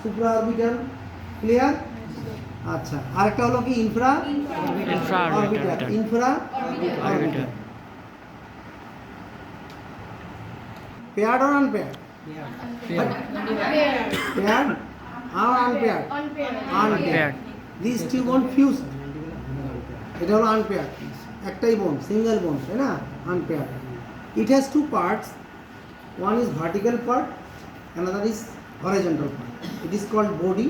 Supra orbital, clear? আচ্ছা, আরেকটা হলো কি infra orbital, infra orbital. Paired or unpaired? Paired আর unpaired? Unpaired. This two bone fused, এটা হলো আনপেয়ার্ড, একটাই বোন, সিঙ্গেল বোন, তাই না? Unpaired. It has two parts, one is vertical part, another is horizontal part. It is called body,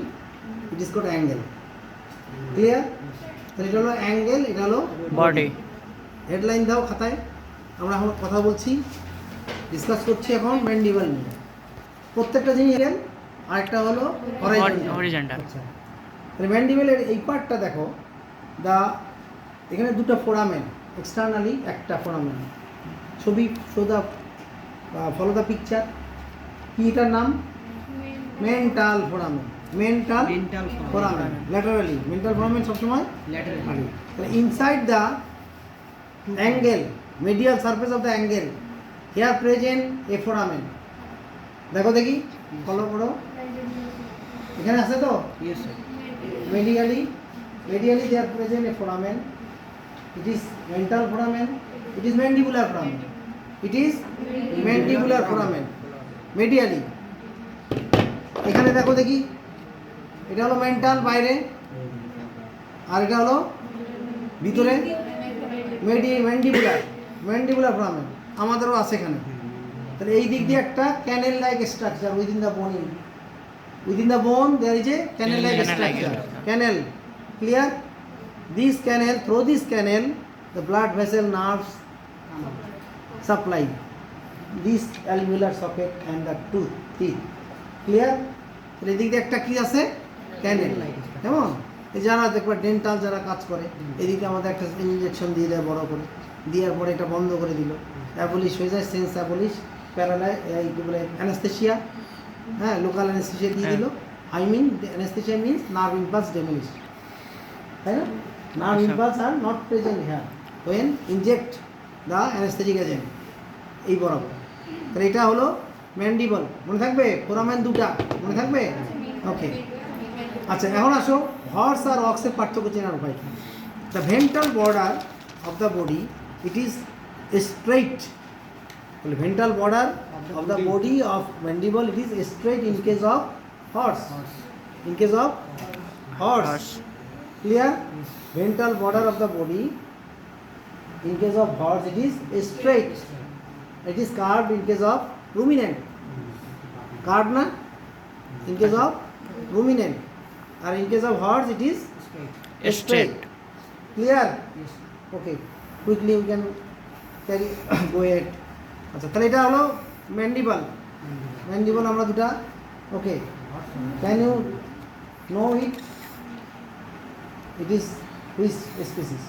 it is called angle. Clear? তাহলে এটা হলো angle, এটা হলো বডি। হেডলাইন দাও খাতায়। আমরা এখন কথা বলছি, ডিসকাস করছি এখন ম্যান্ডিবল নিয়ে। প্রত্যেকটা জিনিস এর আরেকটা হলো হরিজন্টাল। আচ্ছা, তাহলে ম্যান্ডিবলের এই পার্টটা দেখো, এখানে দুটো ফোরামেন, এক্সটার্নালি একটা ফোরামেন। ছবি সোদা ফলো দ্য পিকচার, কি এটার নাম? Mental foramen. Mental foramen laterally, mental foramen সবসময় ল্যাটারালি। তাহলে inside the angle, medial surface of the angle, here present a foramen. দেখো দেখি, ফলো করো, এখানে আছে তো? Yes sir. medially there present a foramen. It is mental foramen, it is mandibular foramen, it is mandibular foramen medially. এখানে দেখো দেখি, এটা হলো মেন্টাল বাইরে, আর এটা হলো ভিতরে ম্যান্ডিবুলার ফোরামেন আমাদেরও আছে এখানে। তাহলে এই দিক দিয়ে একটা canal like structure within the bone, within the bone there is a canal like structure, canal. Clear? This canal, through this canal the blood vessel, nerves supply this alveolar socket and the teeth. Clear? এই দিক দিয়ে একটা কি আছে? ক্যানেল। কেমন? এই যারা দেখবা ডেন্টাল যারা কাজ করে, এদিকে আমাদের একটা ইনজেকশন দিয়ে দেয় বড় করে, দেওয়ার পরে এটা বন্ধ করে দিল, অ্যাবলিশ হয়ে যায়, সেন্স অ্যাবলিশ, প্যারালাইজ, এই কি বলে অ্যানাস্থেশিয়া, হ্যাঁ, লোকাল অ্যানেস্থেশিয়া দিয়ে দিল। I mean anaesthesia means nerve impulse demolish, তাই না? Nerve impulse are not present here when inject the anaesthetic agent, এই বরাবর। তাহলে এটা হলো ম্যান্ডিবল, মনে থাকবে? ফোরামেন দুটা মনে থাকবে? ওকে। আচ্ছা, এখন আসো হর্স আর অক্সের পার্থক্য চেনার উপায় কি? The ventral border of the body, it is straight. Ventral border of the body of mandible, it is straight in case of horse. In case of horse. Clear? Ventral border of the body in case of horse it is straight. It is curved in case of ruminant. Curved na? In case of ruminant. Or in case of horse it is straight. Clear? Okay. Quickly we can carry go ahead. আচ্ছা, তাহলে এটা হলো mandible. Mandible আমরা দুটা, okay. Can you know it? It is which species?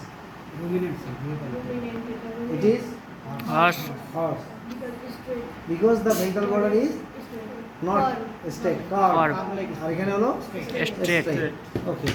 It is horse. Horse, because the ventral border is not straight, curve, আর এখানে হলো straight. ওকে।